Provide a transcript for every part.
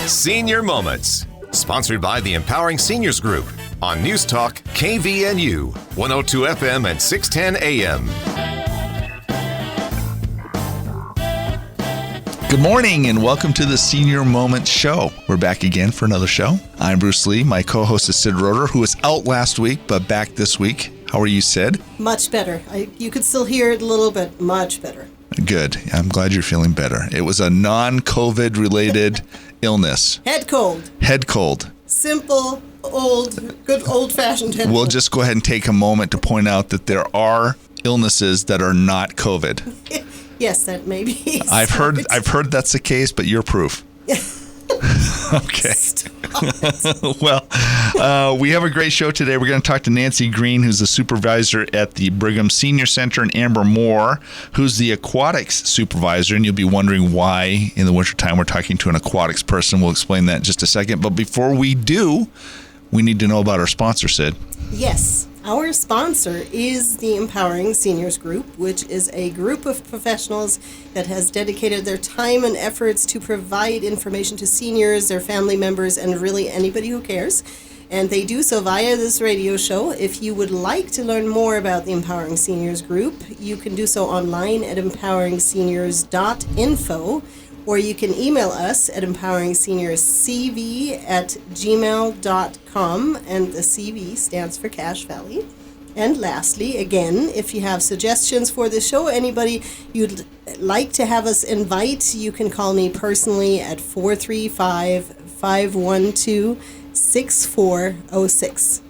Senior Moments, sponsored by the Empowering Seniors Group on News Talk KVNU, 102 FM and 610 AM. Good morning and welcome to the Senior Moments Show. We're back again for another show. I'm Bruce Lee. My co-host is Sid Roeder, who was out last week but back this week. How are you, Sid? Much better. You could still hear it a little bit. Much better. Good. I'm glad you're feeling better. It was a non-COVID related illness. Head cold. Head cold. Simple, good old-fashioned head We'll cold. just go ahead and take a moment to point out that there are illnesses that are not COVID. Yes, that may be. I've heard that's the case, but you're proof. Okay. Well, we have a great show today. We're going to talk to Nancy Green, who's the supervisor at the Brigham Senior Center, and Amber Moore, who's the aquatics supervisor. And you'll be wondering why in the wintertime we're talking to an aquatics person. We'll explain that in just a second. But before we do, we need to know about our sponsor, Sid. Yes. Our sponsor is the Empowering Seniors Group, which is a group of professionals that has dedicated their time and efforts to provide information to seniors, their family members, and really anybody who cares. And they do so via this radio show. If you would like to learn more about the Empowering Seniors Group, you can do so online at empoweringseniors.info, or you can email us at empoweringseniorscv@gmail.com, and the CV stands for Cache Valley. And lastly, again, if you have suggestions for the show, anybody you'd like to have us invite, you can call me personally at 435-512-6406.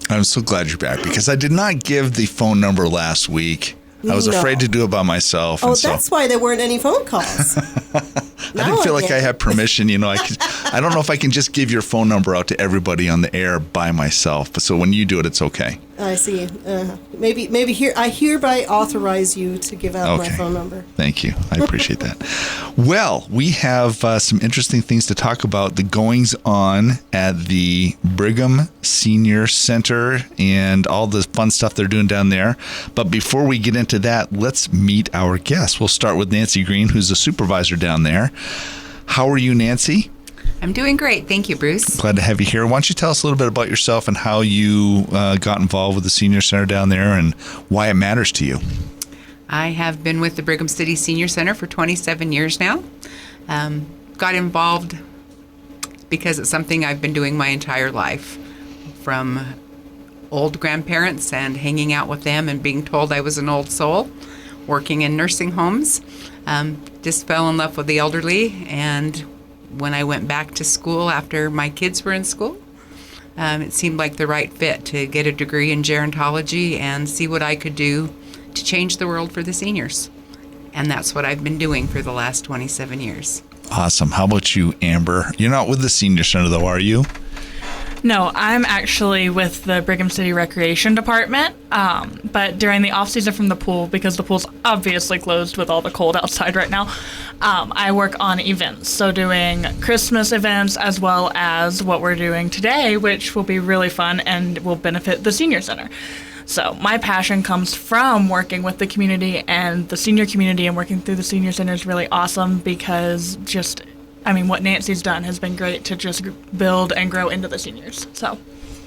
I'm so glad you're back because I did not give the phone number last week. I was afraid to do it by myself. Oh, that's why there weren't any phone calls. I didn't feel like I had permission. I don't know if I can just give your phone number out to everybody on the air by myself. But so when you do it, it's okay. I see. Maybe here I hereby authorize you to give out my phone number. Thank you. I appreciate that. Well, we have some interesting things to talk about. The goings on at the Brigham Senior Center and all the fun stuff they're doing down there. But before we get into that, let's meet our guests. We'll start with Nancy Green, who's the supervisor down there. How are you, Nancy? I'm doing great. Thank you, Bruce. Glad to have you here. Why don't you tell us a little bit about yourself and how you got involved with the Senior Center down there and why it matters to you? I have been with the Brigham City Senior Center for 27 years now. Got involved because it's something I've been doing my entire life, from old grandparents and hanging out with them and being told I was an old soul, working in nursing homes. Just fell in love with the elderly, and when I went back to school after my kids were in school, it seemed like the right fit to get a degree in gerontology and see what I could do to change the world for the seniors. And that's what I've been doing for the last 27 years. Awesome. How about you, Amber? You're not with the Senior Center, though, are you? No, I'm actually with the Brigham City Recreation Department, but during the off-season from the pool, because the pool's obviously closed with all the cold outside right now, I work on events, so doing Christmas events as well as what we're doing today, which will be really fun and will benefit the Senior Center. So my passion comes from working with the community and the senior community, and working through the Senior Center is really awesome because what Nancy's done has been great to just build and grow into the seniors.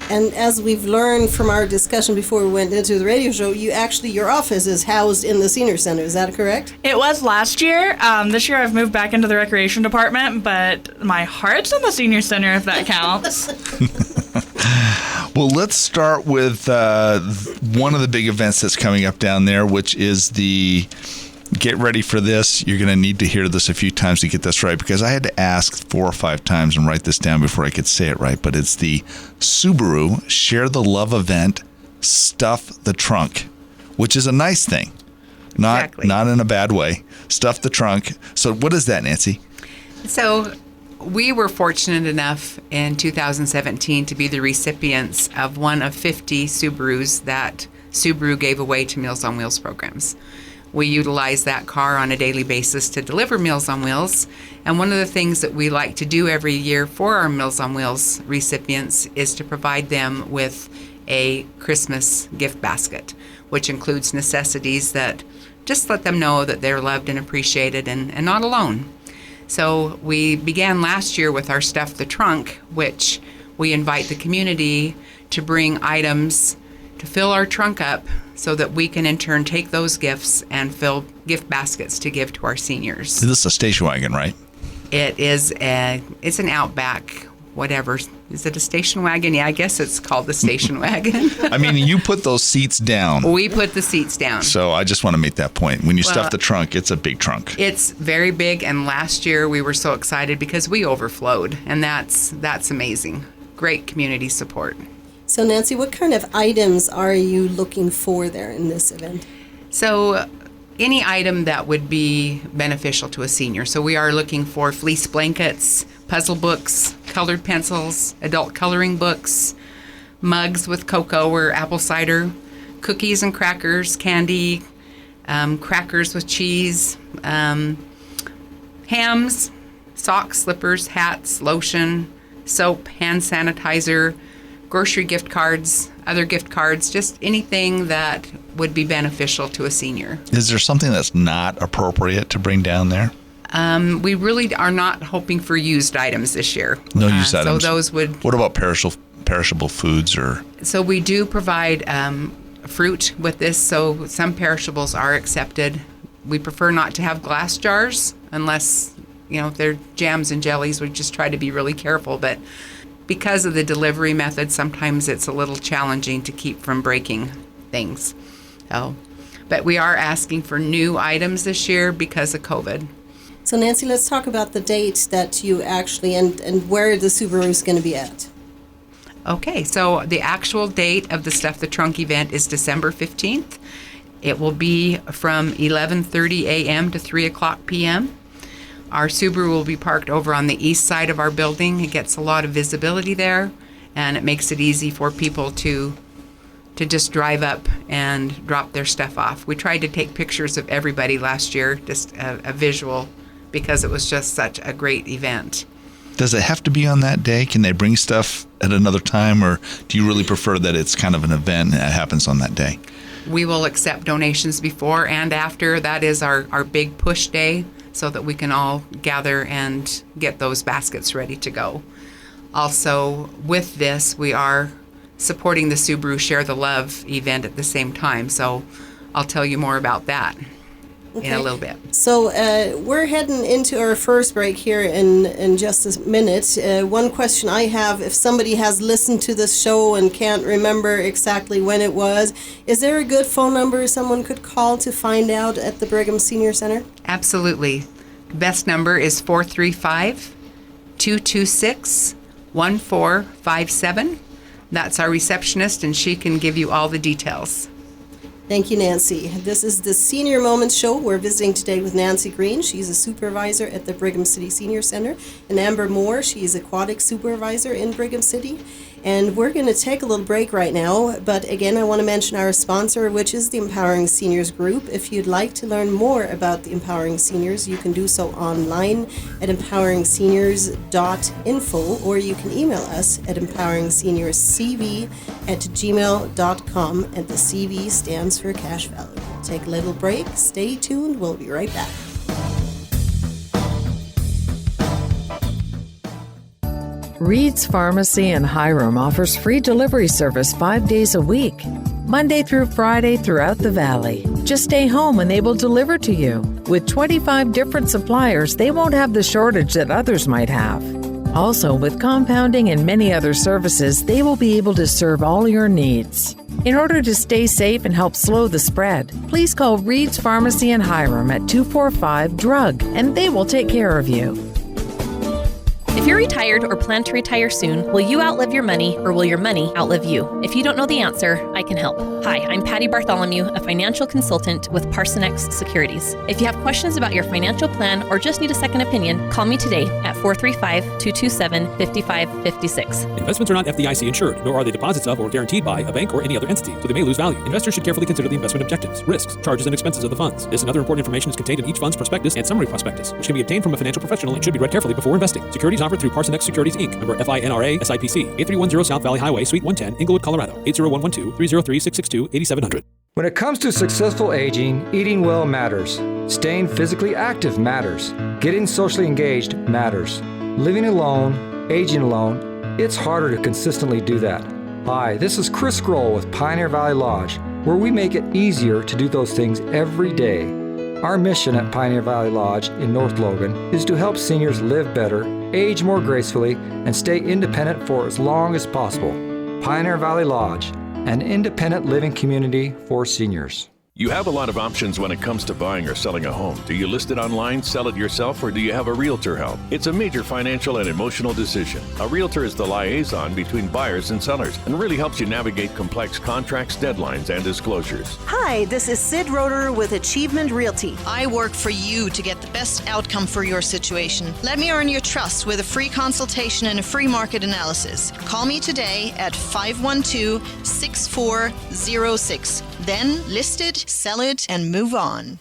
And as we've learned from our discussion before we went into the radio show, your office is housed in the Senior Center. Is that correct? It was last year. This year I've moved back into the Recreation Department, but my heart's in the Senior Center, if that counts. Well, let's start with one of the big events that's coming up down there, which is the... Get ready for this. You're going to need to hear this a few times to get this right, because I had to ask 4 or 5 times and write this down before I could say it right. But it's the Subaru Share the Love event, Stuff the Trunk, which is a nice thing. Not in a bad way. Stuff the trunk. So what is that, Nancy? So we were fortunate enough in 2017 to be the recipients of one of 50 Subarus that Subaru gave away to Meals on Wheels programs. We utilize that car on a daily basis to deliver Meals on Wheels. And one of the things that we like to do every year for our Meals on Wheels recipients is to provide them with a Christmas gift basket, which includes necessities that just let them know that they're loved and appreciated and not alone. So we began last year with our Stuff the Trunk, which we invite the community to bring items to fill our trunk up so that we can in turn take those gifts and fill gift baskets to give to our seniors. This is a station wagon, right? It's an Outback, whatever. Is it a station wagon? Yeah, I guess it's called the station wagon. I mean, you put those seats down. We put the seats down. So I just want to make that point. When you stuff the trunk, it's a big trunk. It's very big, and last year we were so excited because we overflowed, and that's amazing. Great community support. So Nancy, what kind of items are you looking for there in this event? So any item that would be beneficial to a senior. So we are looking for fleece blankets, puzzle books, colored pencils, adult coloring books, mugs with cocoa or apple cider, cookies and crackers, candy, crackers with cheese, hams, socks, slippers, hats, lotion, soap, hand sanitizer, grocery gift cards, other gift cards, just anything that would be beneficial to a senior. Is there something that's not appropriate to bring down there? We really are not hoping for used items this year. No used items. So those would... What about perishable foods or... So we do provide fruit with this, so some perishables are accepted. We prefer not to have glass jars unless, they're jams and jellies. We just try to be really careful, but because of the delivery method, sometimes it's a little challenging to keep from breaking things. But we are asking for new items this year because of COVID. So Nancy, let's talk about the date that you actually, and where the Subaru is going to be at. Okay, so the actual date of the Stuff the Trunk event is December 15th. It will be from 11:30 a.m. to 3 o'clock p.m. Our Subaru will be parked over on the east side of our building. It gets a lot of visibility there, and it makes it easy for people to just drive up and drop their stuff off. We tried to take pictures of everybody last year, just a visual, because it was just such a great event. Does it have to be on that day? Can they bring stuff at another time, or do you really prefer that it's kind of an event that happens on that day? We will accept donations before and after. That is our big push day, so that we can all gather and get those baskets ready to go. Also, with this, we are supporting the Subaru Share the Love event at the same time, so I'll tell you more about that in a little bit. So we're heading into our first break here in just a minute. One question I have, if somebody has listened to this show and can't remember exactly when it was, is there a good phone number someone could call to find out at the Brigham Senior Center? Absolutely. The best number is 435-226-1457. That's our receptionist, and she can give you all the details. Thank you, Nancy. This is the Senior Moments Show. We're visiting today with Nancy Green. She's a supervisor at the Brigham City Senior Center. And Amber Moore, she's aquatic supervisor in Brigham City. And we're going to take a little break right now. But again, I want to mention our sponsor, which is the Empowering Seniors Group. If you'd like to learn more about the Empowering Seniors, you can do so online at empoweringseniors.info, or you can email us at empoweringseniorscv@gmail.com, and the CV stands for cash value. Take a little break. Stay tuned. We'll be right back. Reed's Pharmacy in Hiram offers free delivery service 5 days a week, Monday through Friday throughout the valley. Just stay home and they will deliver to you. With 25 different suppliers, they won't have the shortage that others might have. Also, with compounding and many other services, they will be able to serve all your needs. In order to stay safe and help slow the spread, please call Reed's Pharmacy in Hiram at 245-DRUG, and they will take care of you. If you're retired or plan to retire soon, will you outlive your money or will your money outlive you? If you don't know the answer, I can help. Hi, I'm Patty Bartholomew, a financial consultant with Parsonex Securities. If you have questions about your financial plan or just need a second opinion, call me today at 435-227-5556. Investments are not FDIC insured, nor are they deposits of or guaranteed by a bank or any other entity, so they may lose value. Investors should carefully consider the investment objectives, risks, charges, and expenses of the funds. This and other important information is contained in each fund's prospectus and summary prospectus, which can be obtained from a financial professional and should be read carefully before investing. Securities offered through Parsonex Securities, Inc., member FINRA, SIPC, 8310 South Valley Highway, Suite 110, Inglewood, Colorado, 80112-303-662-8700. When it comes to successful aging, eating well matters. Staying physically active matters. Getting socially engaged matters. Living alone, aging alone, it's harder to consistently do that. Hi, this is Chris Grohl with Pioneer Valley Lodge, where we make it easier to do those things every day. Our mission at Pioneer Valley Lodge in North Logan is to help seniors live better, age more gracefully, and stay independent for as long as possible. Pioneer Valley Lodge, an independent living community for seniors. You have a lot of options when it comes to buying or selling a home. Do you list it online, sell it yourself, or do you have a realtor help? It's a major financial and emotional decision. A realtor is the liaison between buyers and sellers and really helps you navigate complex contracts, deadlines, and disclosures. Hi, this is Sid Roeder with Achievement Realty. I work for you to get the best outcome for your situation. Let me earn your trust with a free consultation and a free market analysis. Call me today at 512-6406. Then list it, sell it, and move on.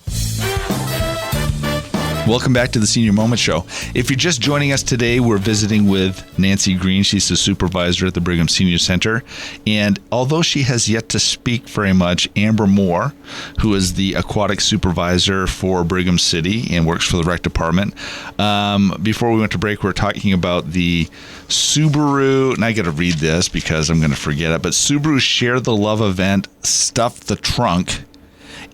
Welcome back to the Senior Moment Show. If you're just joining us today, we're visiting with Nancy Green. She's the supervisor at the Brigham Senior Center. And although she has yet to speak very much, Amber Moore, who is the aquatic supervisor for Brigham City and works for the rec department, before we went to break, we were talking about the Subaru, and I got to read this because I'm going to forget it, but Subaru Share the Love event, Stuff the Trunk.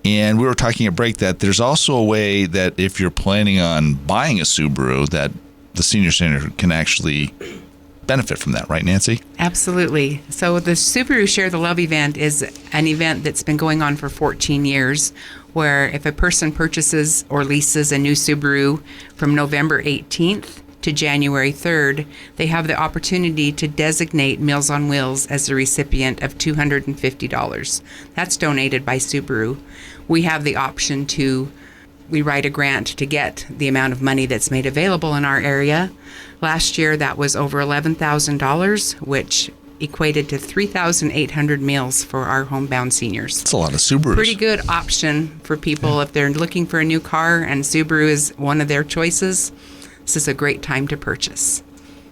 And we were talking at break that there's also a way that if you're planning on buying a Subaru, that the Senior Center can actually benefit from that, right, Nancy? Absolutely. So the Subaru Share the Love event is an event that's been going on for 14 years, where if a person purchases or leases a new Subaru from November 18th to January 3rd, they have the opportunity to designate Meals on Wheels as the recipient of $250. That's donated by Subaru. We have the option we write a grant to get the amount of money that's made available in our area. Last year, that was over $11,000, which equated to 3,800 meals for our homebound seniors. That's a lot of Subarus. Pretty good option for people if they're looking for a new car and Subaru is one of their choices. This is a great time to purchase.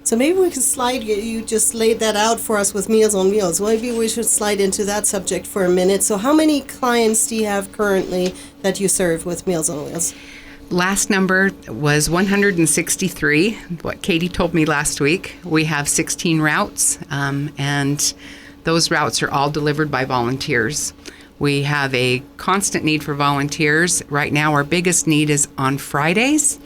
So maybe we can slide, you just laid that out for us with Meals on Wheels. Maybe we should slide into that subject for a minute. So how many clients do you have currently that you serve with Meals on Wheels? Last number was 163, what Katie told me last week. We have 16 routes, and those routes are all delivered by volunteers. We have a constant need for volunteers. Right now, our biggest need is on Fridays.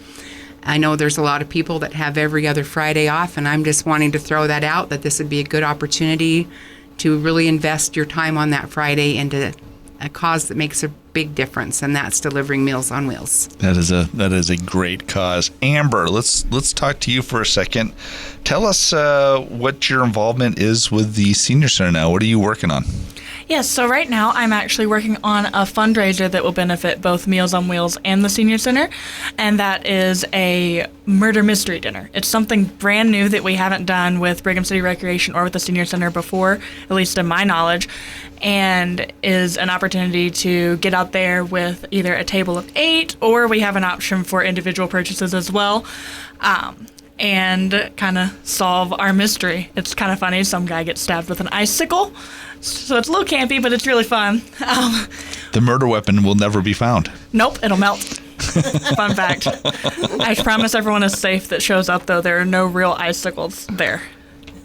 I know there's a lot of people that have every other Friday off, and I'm just wanting to throw that out, that this would be a good opportunity to really invest your time on that Friday into a cause that makes a big difference, and that's delivering Meals on Wheels. That is a great cause. Amber, let's talk to you for a second. Tell us what your involvement is with the Senior Center now. What are you working on? Yes, so right now I'm actually working on a fundraiser that will benefit both Meals on Wheels and the Senior Center, and that is a murder mystery dinner. It's something brand new that we haven't done with Brigham City Recreation or with the Senior Center before, at least in my knowledge, and is an opportunity to get out there with either a table of 8, or we have an option for individual purchases as well. And kind of solve our mystery. It's kind of funny. Some guy gets stabbed with an icicle, so it's a little campy, but it's really fun. The murder weapon will never be found. Nope, it'll melt. Fun fact. I promise everyone is safe that shows up, though. There are no real icicles there.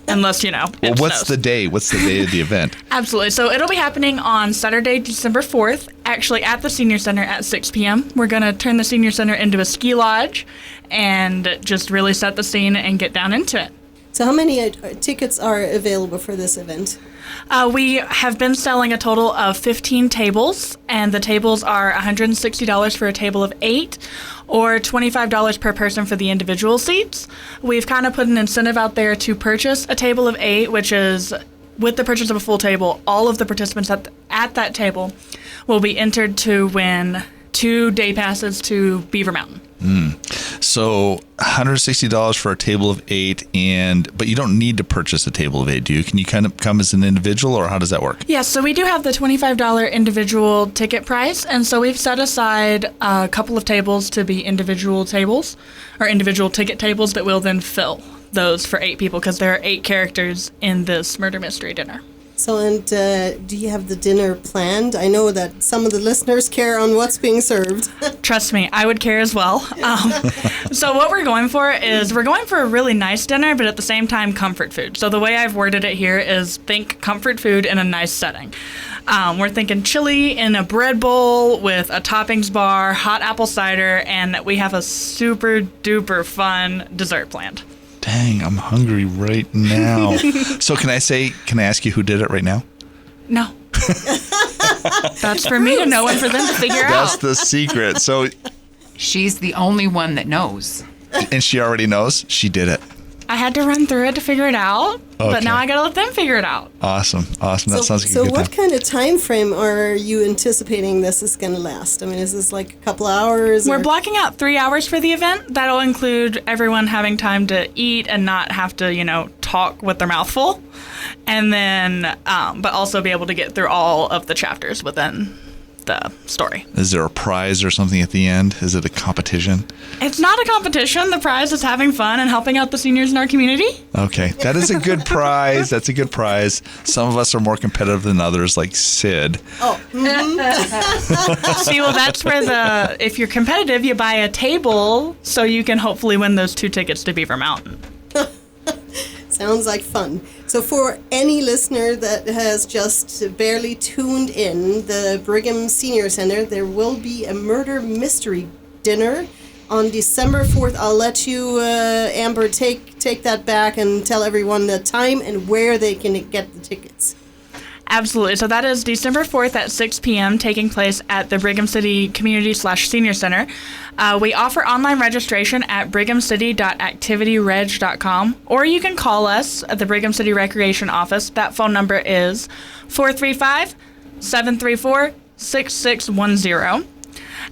Unless, Well, what's the day? What's the day of the event? Absolutely. So it'll be happening on Saturday, December 4th, actually at the Senior Center at 6 p.m. We're going to turn the Senior Center into a ski lodge and just really set the scene and get down into it. So how many tickets are available for this event? We have been selling a total of 15 tables, and the tables are $160 for a table of 8, or $25 per person for the individual seats. We've kind of put an incentive out there to purchase a table of 8, which is, with the purchase of a full table, all of the participants at that table will be entered to win 2 day passes to Beaver Mountain. So $160 for a table of 8, but you don't need to purchase a table of 8, do you? Can you kind of come as an individual, or how does that work? Yes, so we do have the $25 individual ticket price, and so we've set aside a couple of tables to be individual tables, or individual ticket tables that will then fill those for 8 people, because there are 8 characters in this murder mystery dinner. So, and do you have the dinner planned? I know that some of the listeners care on what's being served. Trust me, I would care as well. So what we're going for is we're going for a really nice dinner, but at the same time, comfort food. So the way I've worded it here is think comfort food in a nice setting. We're thinking chili in a bread bowl with a toppings bar, hot apple cider, and we have a super duper fun dessert planned. Dang, I'm hungry right now. So can I ask you who did it right now? No. That's for me to know and for them to figure out. That's the secret. So She's the only one that knows. And she already knows she did it. I had to run through it to figure it out, but now I got to let them figure it out. Awesome. That sounds like a good So time. what kind of time frame are you anticipating this is going to last? I mean, is this like a couple hours? We're blocking out 3 hours for the event. That'll include everyone having time to eat and not have to, talk with their mouth full. And then, but also be able to get through all of the chapters within the story. Is there a prize or something at the end? Is it a competition? It's not a competition. The prize is having fun and helping out the seniors in our community. Okay, that is a good prize. That's a good prize. Some of us are more competitive than others, like Sid. Oh. Mm-hmm. See, well, that's where if you're competitive, you buy a table so you can hopefully win those 2 tickets to Beaver Mountain. Sounds like fun. So for any listener that has just barely tuned in, the Brigham Senior Center, there will be a murder mystery dinner on December 4th. I'll let you, Amber, take that back and tell everyone the time and where they can get the tickets. Absolutely. So that is December 4th at 6 p.m. taking place at the Brigham City Community/Senior Center. We offer online registration at brighamcity.activityreg.com, or you can call us at the Brigham City Recreation Office. That phone number is 435-734-6610.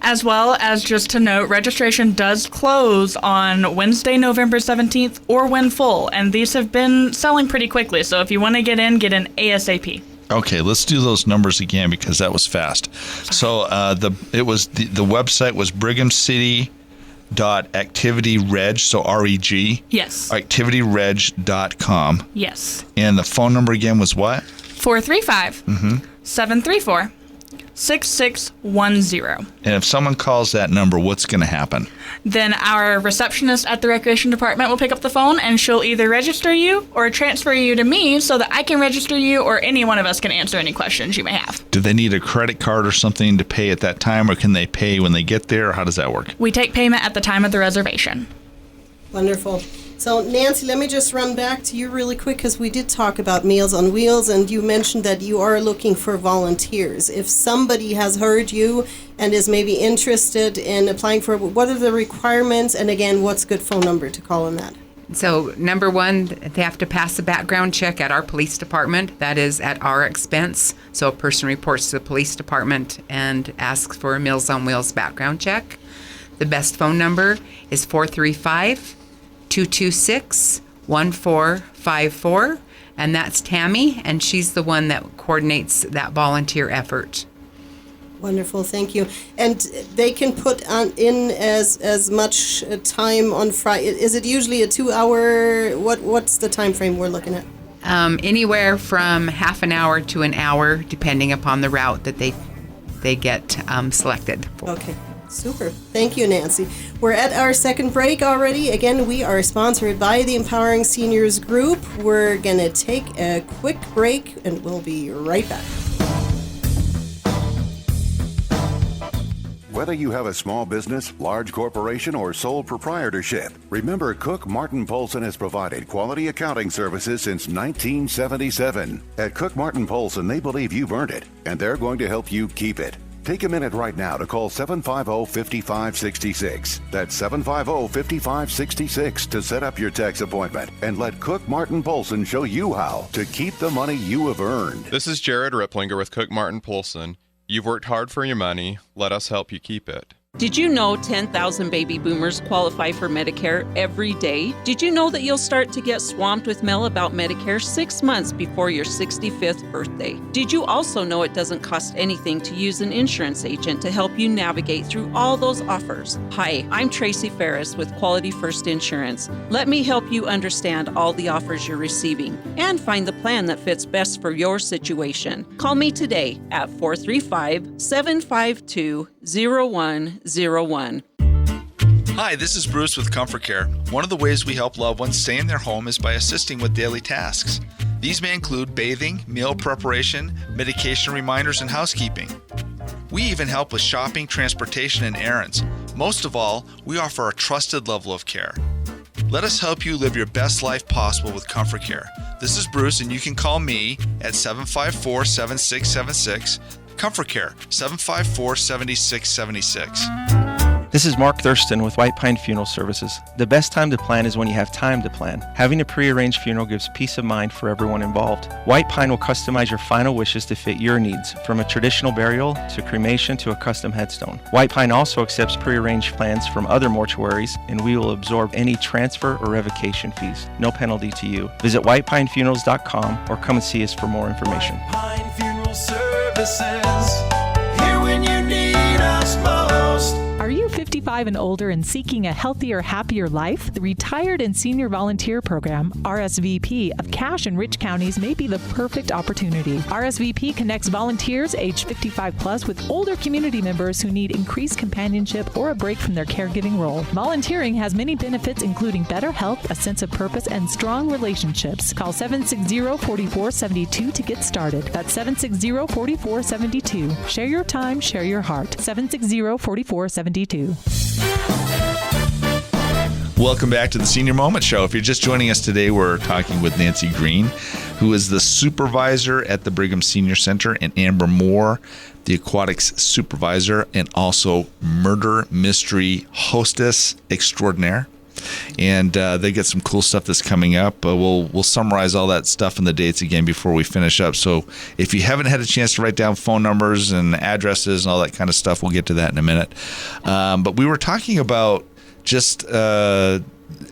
As well as, just to note, registration does close on Wednesday, November 17th, or when full, and these have been selling pretty quickly. So if you want to get in ASAP. Okay, let's do those numbers again because that was fast. So the website was brighamcity.activityreg, so REG. Yes. Activityreg.com. Yes. And the phone number again was what? 435-734-6610. And if someone calls that number, what's going to happen? Then our receptionist at the Recreation Department will pick up the phone and she'll either register you or transfer you to me so that I can register you, or any one of us can answer any questions you may have. Do they need a credit card or something to pay at that time, or can they pay when they get there? Or how does that work? We take payment at the time of the reservation. Wonderful. So, Nancy, let me just run back to you really quick because we did talk about Meals on Wheels, and you mentioned that you are looking for volunteers. If somebody has heard you and is maybe interested in applying for, what are the requirements, and again, what's a good phone number to call on that? So, number one, they have to pass a background check at our police department. That is at our expense. So a person reports to the police department and asks for a Meals on Wheels background check. The best phone number is 435-226-1454, and that's Tammy, and she's the one that coordinates that volunteer effort. Wonderful, thank you. And they can put in as much time on Friday. Is it usually a 2-hour? What's the time frame we're looking at? Anywhere from half an hour to an hour, depending upon the route that they get selected for. Okay. Super. Thank you, Nancy. We're at our second break already. Again, we are sponsored by the Empowering Seniors Group. We're going to take a quick break, and we'll be right back. Whether you have a small business, large corporation, or sole proprietorship, remember Cook Martin Polson has provided quality accounting services since 1977. At Cook Martin Polson, they believe you've earned it, and they're going to help you keep it. Take a minute right now to call 750-5566. That's 750-5566 to set up your tax appointment and let Cook Martin Polson show you how to keep the money you have earned. This is Jared Ripplinger with Cook Martin Polson. You've worked hard for your money. Let us help you keep it. Did you know 10,000 baby boomers qualify for Medicare every day? Did you know that you'll start to get swamped with mail about Medicare 6 months before your 65th birthday? Did you also know it doesn't cost anything to use an insurance agent to help you navigate through all those offers? Hi, I'm Tracy Ferris with Quality First Insurance. Let me help you understand all the offers you're receiving and find the plan that fits best for your situation. Call me today at 435-752-0101. Hi, this is Bruce with Comfort Care. One of the ways we help loved ones stay in their home is by assisting with daily tasks. These may include bathing, meal preparation, medication reminders, and housekeeping. We even help with shopping, transportation, and errands. Most of all, we offer a trusted level of care. Let us help you live your best life possible with Comfort Care. This is Bruce, and you can call me at 754-7676. Comfort Care, 754-7676. This is Mark Thurston with White Pine Funeral Services. The best time to plan is when you have time to plan. Having a pre-arranged funeral gives peace of mind for everyone involved. White Pine will customize your final wishes to fit your needs, from a traditional burial to cremation to a custom headstone. White Pine also accepts pre-arranged plans from other mortuaries, and we will absorb any transfer or revocation fees. No penalty to you. Visit whitepinefunerals.com or come and see us for more information. White Pine Funeral Services, here when you need us most. Are you 55 and older and seeking a healthier, happier life? The Retired and Senior Volunteer Program, RSVP, of Cache and Rich counties may be the perfect opportunity. RSVP connects volunteers age 55 plus with older community members who need increased companionship or a break from their caregiving role. Volunteering has many benefits, including better health, a sense of purpose, and strong relationships. Call 760-4472 to get started. That's 760-4472. Share your time, share your heart. 760-4472. Welcome back to the Senior Moment Show. If you're just joining us today, we're talking with Nancy Green, who is the supervisor at the Brigham Senior Center, and Amber Moore, the aquatics supervisor, and also murder mystery hostess extraordinaire. And they get some cool stuff that's coming up. We'll summarize all that stuff and the dates again before we finish up. So if you haven't had a chance to write down phone numbers and addresses and all that kind of stuff, we'll get to that in a minute. But we were talking about just at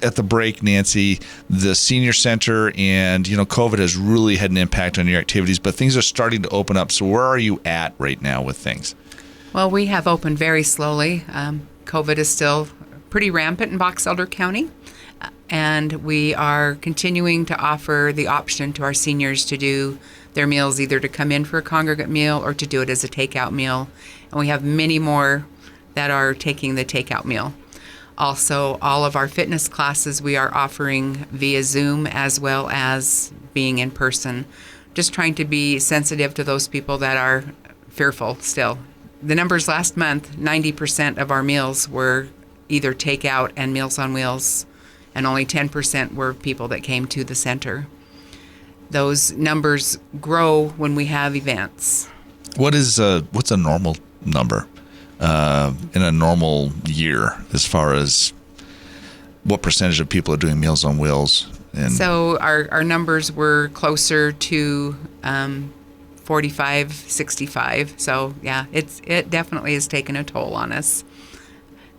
the break, Nancy, the senior center, and COVID has really had an impact on your activities, but things are starting to open up. So where are you at right now with things? Well, we have opened very slowly. COVID is still pretty rampant in Box Elder County, and we are continuing to offer the option to our seniors to do their meals, either to come in for a congregate meal or to do it as a takeout meal. And we have many more that are taking the takeout meal. Also, all of our fitness classes we are offering via Zoom as well as being in person, just trying to be sensitive to those people that are fearful still. The numbers last month, 90% of our meals were either takeout and Meals on Wheels, and only 10% were people that came to the center. Those numbers grow when we have events. What's a normal number in a normal year as far as what percentage of people are doing Meals on Wheels? So our numbers were closer to 45, 65. So yeah, it definitely has taken a toll on us.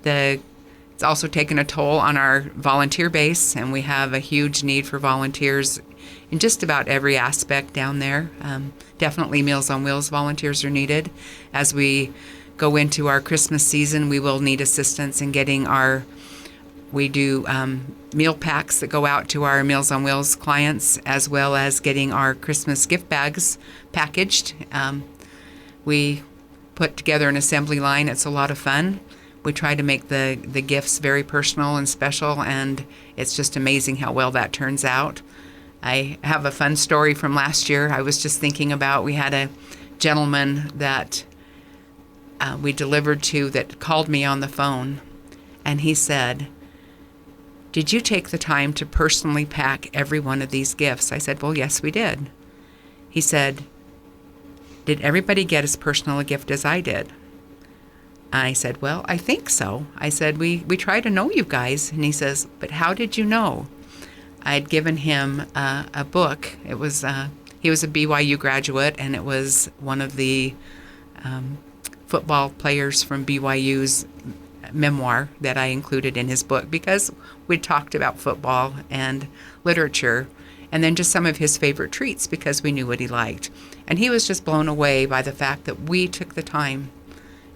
It's also taken a toll on our volunteer base, and we have a huge need for volunteers in just about every aspect down there. Definitely Meals on Wheels volunteers are needed. As we go into our Christmas season, we will need assistance in getting we do meal packs that go out to our Meals on Wheels clients, as well as getting our Christmas gift bags packaged. We put together an assembly line. It's a lot of fun. We try to make the gifts very personal and special, and it's just amazing how well that turns out. I have a fun story from last year. I was just thinking about, we had a gentleman that we delivered to that called me on the phone, and he said, "Did you take the time to personally pack every one of these gifts?" I said, "Well, yes, we did." He said, "Did everybody get as personal a gift as I did?" I said, "Well, I think so." I said, we try to know you guys. And he says, "But how did you know?" I'd given him a book. It was he was a BYU graduate, and it was one of the football players from BYU's memoir that I included in his book because we talked about football and literature, and then just some of his favorite treats because we knew what he liked. And he was just blown away by the fact that we took the time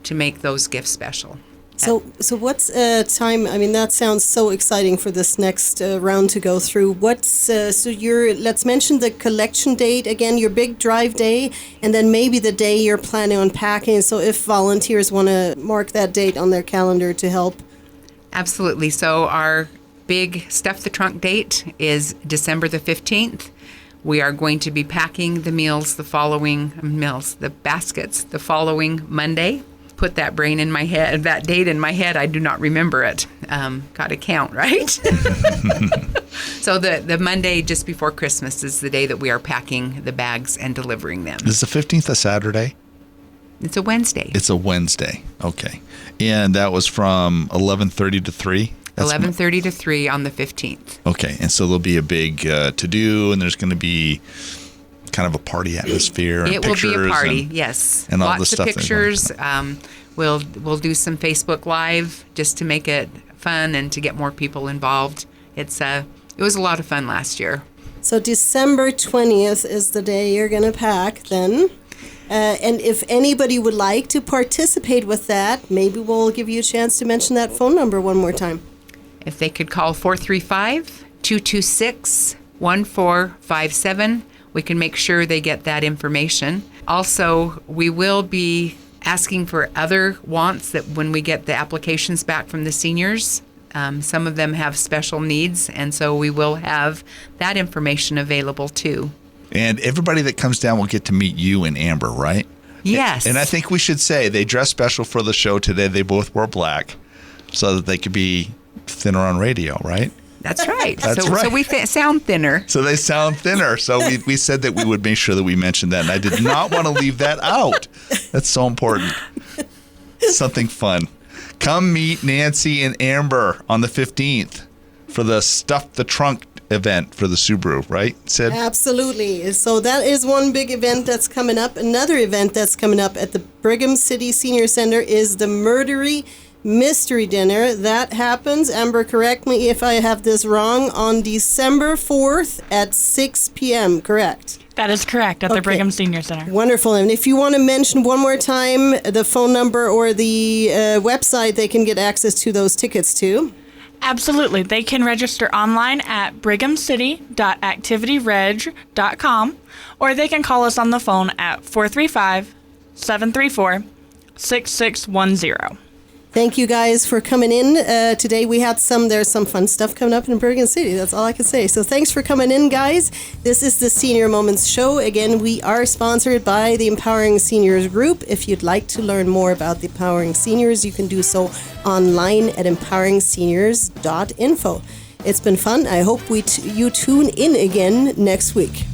to make those gifts special. So what's time? I mean, that sounds so exciting for this next round to go through. What's let's mention the collection date again. Your big drive day, and then maybe the day you're planning on packing. So if volunteers want to mark that date on their calendar to help. Absolutely. So our big Stuff the Trunk date is December the 15th. We are going to be packing the baskets the following Monday. Put that date in my head. I do not remember it. Got to count, right? So the Monday just before Christmas is the day that we are packing the bags and delivering them. Is the 15th a Saturday? It's a Wednesday. It's a Wednesday. Okay. And that was from 11:30 to 3? 11:30 to 3 on the 15th. Okay. And so there'll be a big to-do, and there's going to be kind of a party atmosphere. And it will be a party, yes. And all lots the stuff of pictures. We'll do some Facebook Live just to make it fun and to get more people involved. It was a lot of fun last year. So December 20th is the day you're going to pack then. And if anybody would like to participate with that, maybe we'll give you a chance to mention that phone number one more time. If they could call 435-226-1457, we can make sure they get that information. Also, we will be asking for other wants that when we get the applications back from the seniors. Some of them have special needs, and so we will have that information available too. And everybody that comes down will get to meet you and Amber, right? Yes. And I think we should say they dressed special for the show today. They both wore black so that they could be thinner on radio, right? That's right. That's right. So we sound thinner. So they sound thinner. So we said that we would make sure that we mentioned that. And I did not want to leave that out. That's so important. Something fun. Come meet Nancy and Amber on the 15th for the Stuff the Trunk event for the Subaru, right, Sid? Absolutely. So that is one big event that's coming up. Another event that's coming up at the Brigham City Senior Center is the Murdery Mystery Dinner. That happens, Amber, correct me if I have this wrong, on December 4th at 6 p.m., correct? That is correct, at the Brigham Senior Center. Wonderful. And if you want to mention one more time the phone number or the website they can get access to those tickets to. Absolutely. They can register online at brighamcity.activityreg.com, or they can call us on the phone at 435-734-6610. Thank you guys for coming in. Today there's some fun stuff coming up in Bergen City. That's all I can say. So thanks for coming in, guys. This is the Senior Moments Show. Again, we are sponsored by the Empowering Seniors Group. If you'd like to learn more about the Empowering Seniors, you can do so online at empoweringseniors.info. It's been fun. I hope you tune in again next week.